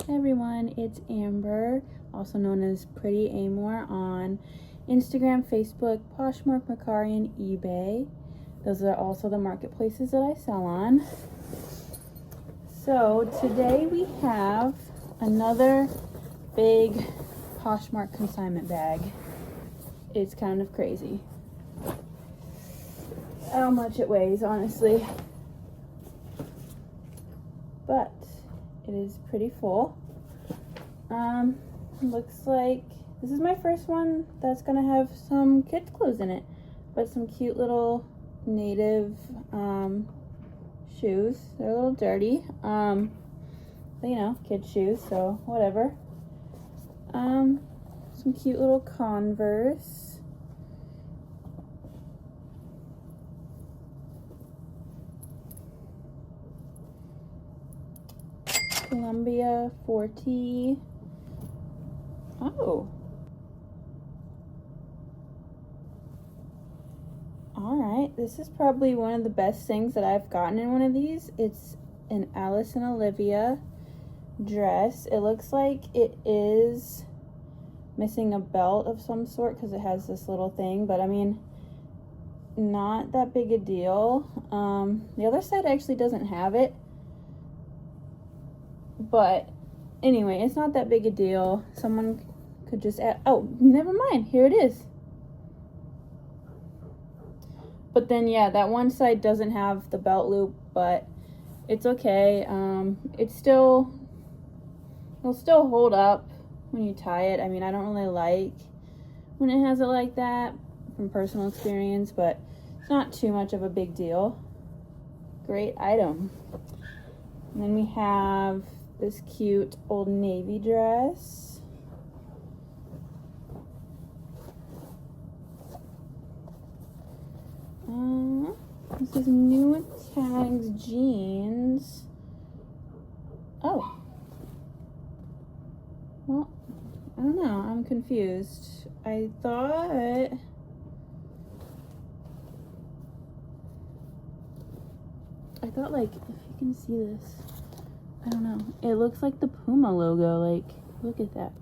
Hey everyone, it's Amber, also known as Pretty Amor on Instagram, Facebook, Poshmark, Mercari, and eBay. Those are also the marketplaces that I sell on. So today we have another big Poshmark consignment bag. It's kind of crazy how much it weighs, honestly, but it is pretty full. Looks like this is my first one that's gonna have some kids clothes in it, but some cute little native shoes. They're a little dirty, but you know, kids shoes, so whatever. Some cute little Converse. Columbia 40. Oh. Alright, this is probably one of the best things that I've gotten in one of these. It's an Alice and Olivia dress. It looks like it is missing a belt of some sort because it has this little thing, but I mean, not that big a deal. The other side actually doesn't have it. But anyway, it's not that big a deal. Someone could just add, oh, never mind, here it is. But then yeah, that one side doesn't have the belt loop, but it's okay. It'll still hold up when you tie it. I mean, I don't really like when it has it like that from personal experience, but it's not too much of a big deal. Great item. And then we have this cute Old Navy dress. This is New Tags jeans. Oh. Well, I don't know. I'm confused. I thought like, if you can see this, I don't know. It looks like the Puma logo. Like, look at that.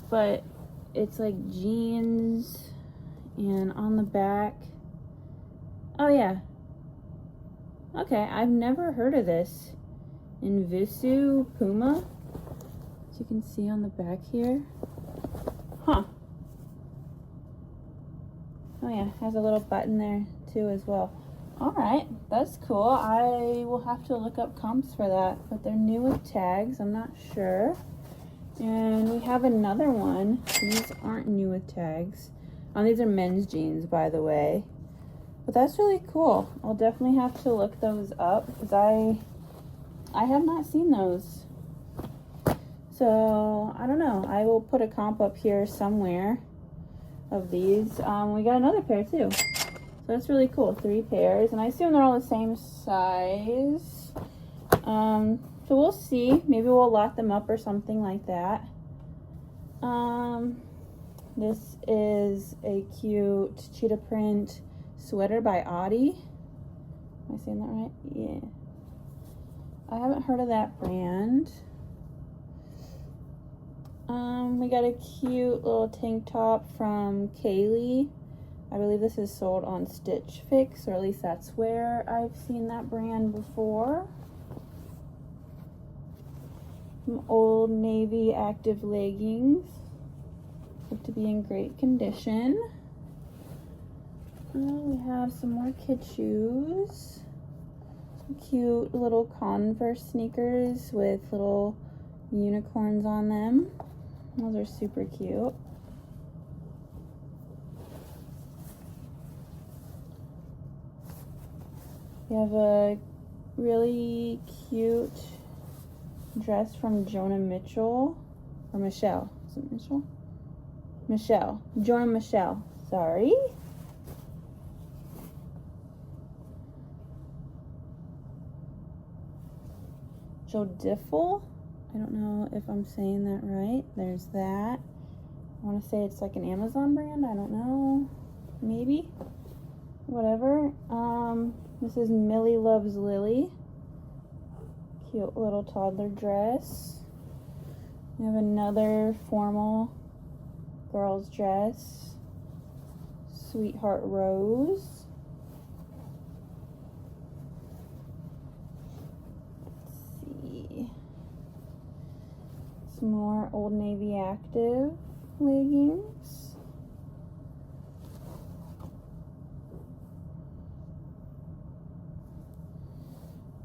But it's like jeans, and on the back. Oh yeah. Okay, I've never heard of this. Evisu Puma. As you can see on the back here. Huh. Oh yeah, has a little button there too as well. Alright, that's cool. I will have to look up comps for that, but they're new with tags. I'm not sure. And we have another one. These aren't new with tags. These are men's jeans, by the way. But that's really cool. I'll definitely have to look those up because I have not seen those. So, I don't know. I will put a comp up here somewhere of these. We got another pair too. So that's really cool. 3 pairs. And I assume they're all the same size. So we'll see. Maybe we'll lock them up or something like that. This is a cute cheetah print sweater by Audi. Am I saying that right? Yeah. I haven't heard of that brand. We got a cute little tank top from Kaylee. I believe this is sold on Stitch Fix, or at least that's where I've seen that brand before. Some Old Navy active leggings. Look to be in great condition. We have some more kid shoes. Some cute little Converse sneakers with little unicorns on them. Those are super cute. We have a really cute dress from Jonah Mitchell, or Michelle. Is it Mitchell? Michelle. Jonah Michelle. Sorry. Diffel. I don't know if I'm saying that right. There's that. I want to say it's like an Amazon brand. I don't know. Maybe. Whatever. This is Millie Loves Lily. Cute little toddler dress. We have another formal girl's dress. Sweetheart Rose. Let's see. Some more Old Navy Active leggings.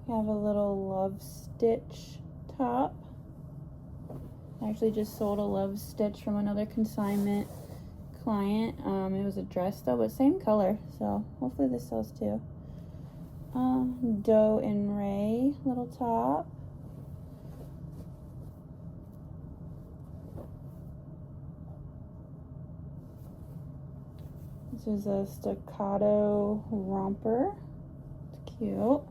We have a little love stitch top. I actually just sold a love stitch from another consignment client. It was a dress though, but same color, so hopefully this sells too. Doe and Ray little top. This is a staccato romper. It's cute.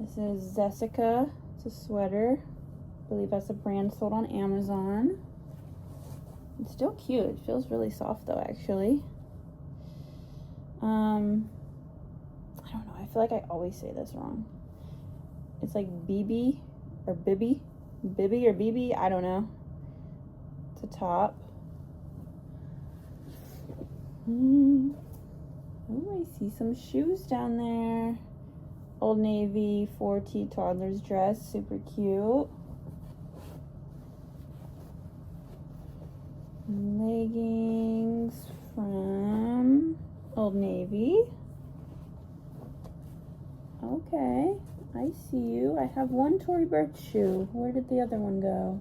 This is Jessica. It's a sweater. I believe that's a brand sold on Amazon. It's still cute. It feels really soft though, actually. I don't know. I feel like I always say this wrong. It's like BB or Bibby. Bibby or BB, I don't know. It's a top. Oh, I see some shoes down there. Old Navy 4T toddler's dress, super cute. Leggings from Old Navy. Okay, I see you. I have one Tory Burch shoe. Where did the other one go?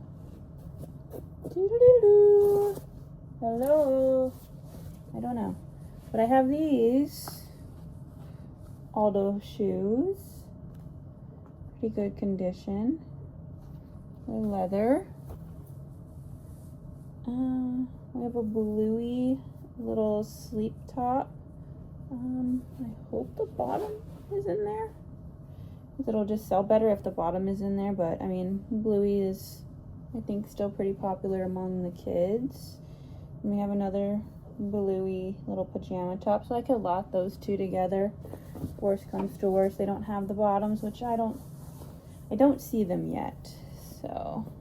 Doo-doo-doo-doo. Hello. I don't know. But I have these Aldo shoes. Pretty good condition. They're leather. We have a bluey little sleep top. I hope the bottom is in there. It'll just sell better if the bottom is in there, but I mean, bluey is, I think, still pretty popular among the kids. And we have another bluey little pajama top, so I could lot those two together. Worst comes to worst, they don't have the bottoms, which I don't see them yet. So,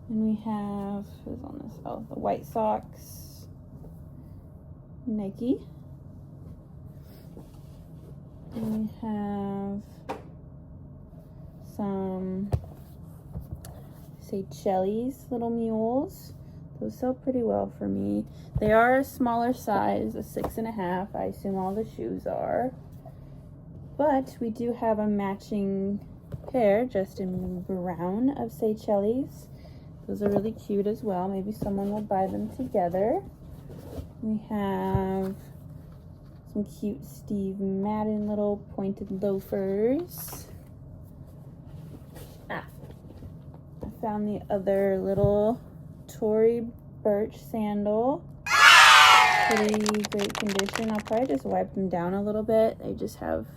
and we have, who's on this? Oh, the white socks, Nike. And we have some Seychelles little mules. Those sell pretty well for me. They are a smaller size, a 6.5. I assume all the shoes are. But we do have a matching pair just in brown of Seychelles. Those are really cute as well. Maybe someone will buy them together. We have some cute Steve Madden little pointed loafers. I found the other little Tory Burch sandal. Pretty great condition. I'll probably just wipe them down a little bit. They just have,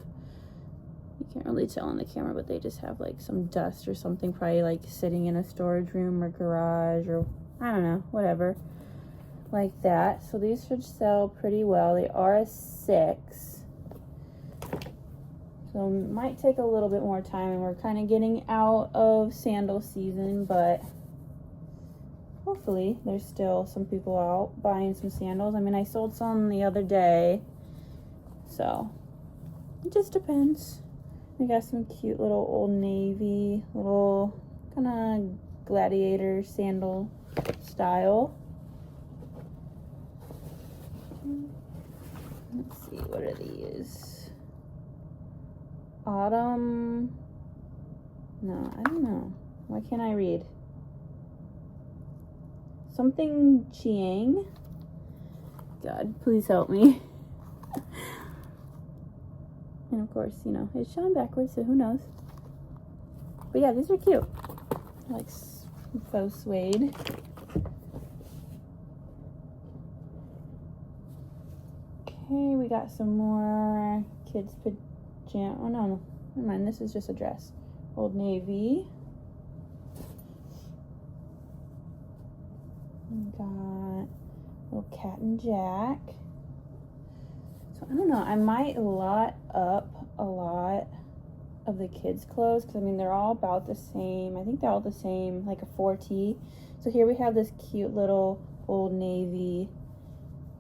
you can't really tell on the camera, but they just have like some dust or something, probably like sitting in a storage room or garage or I don't know, whatever like that. So these should sell pretty well. They are a 6. So it might take a little bit more time, and we're kind of getting out of sandal season, but hopefully there's still some people out buying some sandals. I mean, I sold some the other day, so it just depends. We got some cute little Old Navy, little kind of gladiator sandal style. Let's see, what are these? Autumn, no, I don't know. Why can't I read? Something Chiang. God, please help me. And of course, you know, it's shown backwards, so who knows. But yeah, these are cute. I like faux suede. Okay, we got some more kids' pajama. Oh no, never mind. This is just a dress. Old Navy. We got little Cat and Jack. So I don't know, I might lot up a lot of the kids' clothes, because I mean they're all about the same. I think they're all the same, like a 4T. So here we have this cute little Old Navy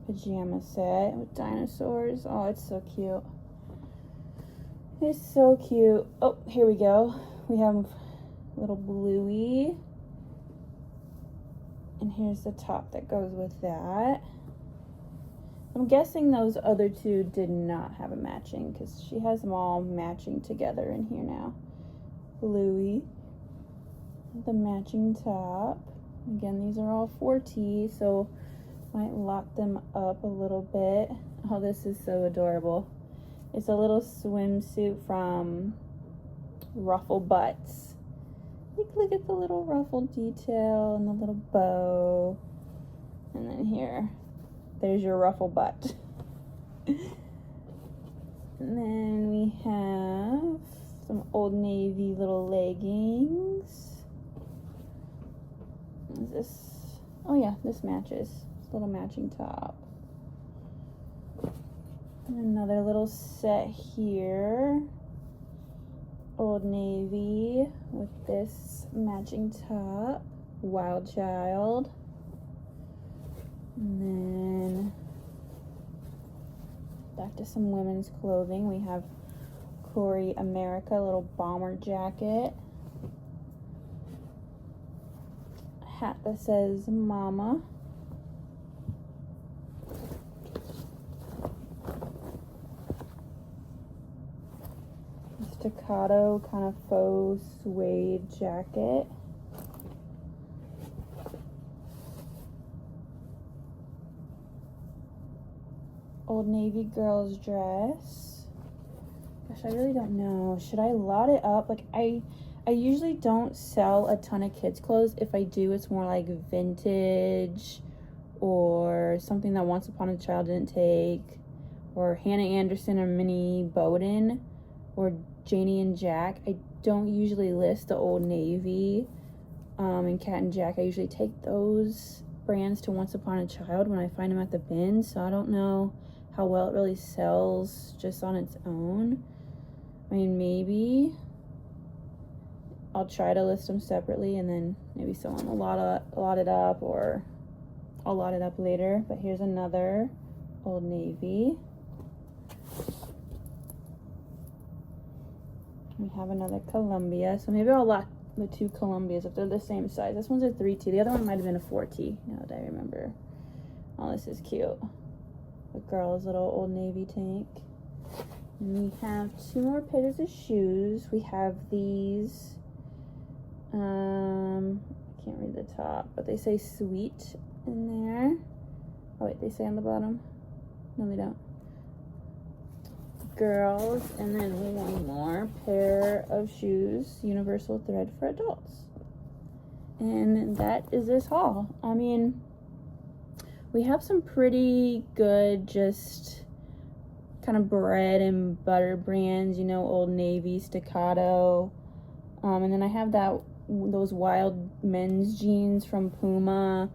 pajama set with dinosaurs. Oh, it's so cute. It's so cute. Oh, here we go. We have little Bluey. And here's the top that goes with that. I'm guessing those other two did not have a matching, because she has them all matching together in here now. Bluey. The matching top. Again, these are all 4T, so might lock them up a little bit. Oh, this is so adorable. It's a little swimsuit from Ruffle Butts. Look at the little ruffle detail and the little bow. And then here, there's your ruffle butt. And then we have some Old Navy little leggings. What is this? Oh yeah, this matches. This little matching top. And another little set here. Old Navy with this matching top. Wild Child. And then back to some women's clothing. We have Tory America, little bomber jacket. A hat that says Mama. Staccato kind of faux suede jacket. Old Navy girl's dress. Gosh, I really don't know. Should I lot it up? Like, I usually don't sell a ton of kids' clothes. If I do, it's more like vintage or something that Once Upon a Child didn't take, or Hannah Anderson or Minnie Bowden or Janie and Jack. I don't usually list the Old Navy and Cat and Jack. I usually take those brands to Once Upon a Child when I find them at the bin, so I don't know how well it really sells just on its own. I mean, maybe I'll try to list them separately, and then maybe someone will lot it up, or I'll lot it up later. But here's another Old Navy. We have another Columbia, so maybe I'll lot the two Columbias if they're the same size. This one's a 3T. The other one might have been a 4T, now that I remember. Oh, this is cute. The girl's little Old Navy tank. And we have two more pairs of shoes. We have these. I can't read the top, but they say Sweet in there. Oh wait, they say on the bottom. No, they don't. Girls, and then one more pair of shoes, universal thread for adults. And that is this haul. I mean, we have some pretty good just kind of bread and butter brands, you know, Old Navy, Staccato, and then I have those wild men's jeans from Puma.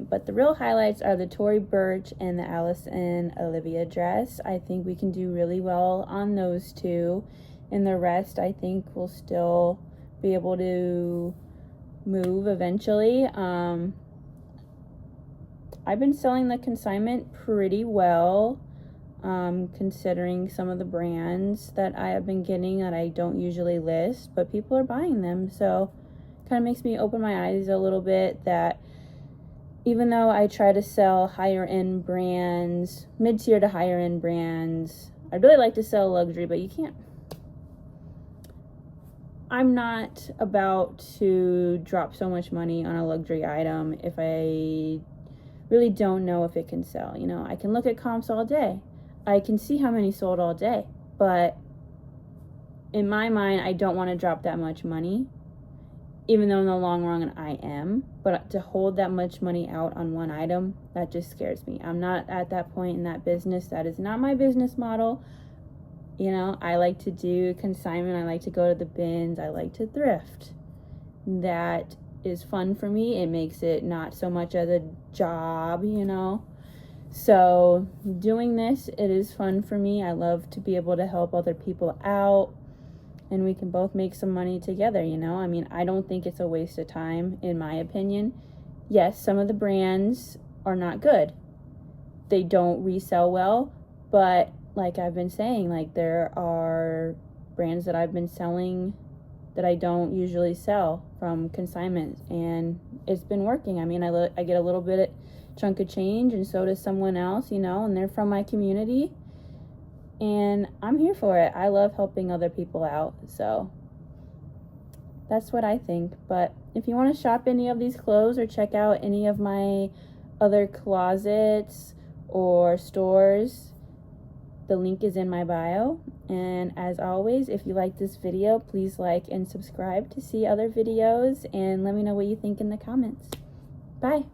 But the real highlights are the Tory Burch and the Alice and Olivia dress. I think we can do really well on those two, and the rest I think we'll still be able to move eventually. I've been selling the consignment pretty well, considering some of the brands that I have been getting that I don't usually list, but people are buying them, so kind of makes me open my eyes a little bit that even though I try to sell higher end brands, mid-tier to higher end brands, I'd really like to sell luxury, but you can't. I'm not about to drop so much money on a luxury item if I really don't know if it can sell. You know, I can look at comps all day. I can see how many sold all day, but in my mind, I don't want to drop that much money, even though in the long run I am. But to hold that much money out on one item, that just scares me. I'm not at that point in that business. That is not my business model. You know, I like to do consignment. I like to go to the bins. I like to thrift. That is fun for me. It makes it not so much as a job, you know. So doing this, it is fun for me. I love to be able to help other people out, and we can both make some money together, you know? I mean, I don't think it's a waste of time, in my opinion. Yes, some of the brands are not good. They don't resell well, but like I've been saying, like there are brands that I've been selling that I don't usually sell from consignment, and it's been working. I mean, I get a little bit chunk of change, and so does someone else, you know, and they're from my community, and I'm here for it. I love helping other people out, so that's what I think. But if you want to shop any of these clothes or check out any of my other closets or stores, the link is in my bio. And as always, if you like this video, please like and subscribe to see other videos, and let me know what you think in the comments. Bye.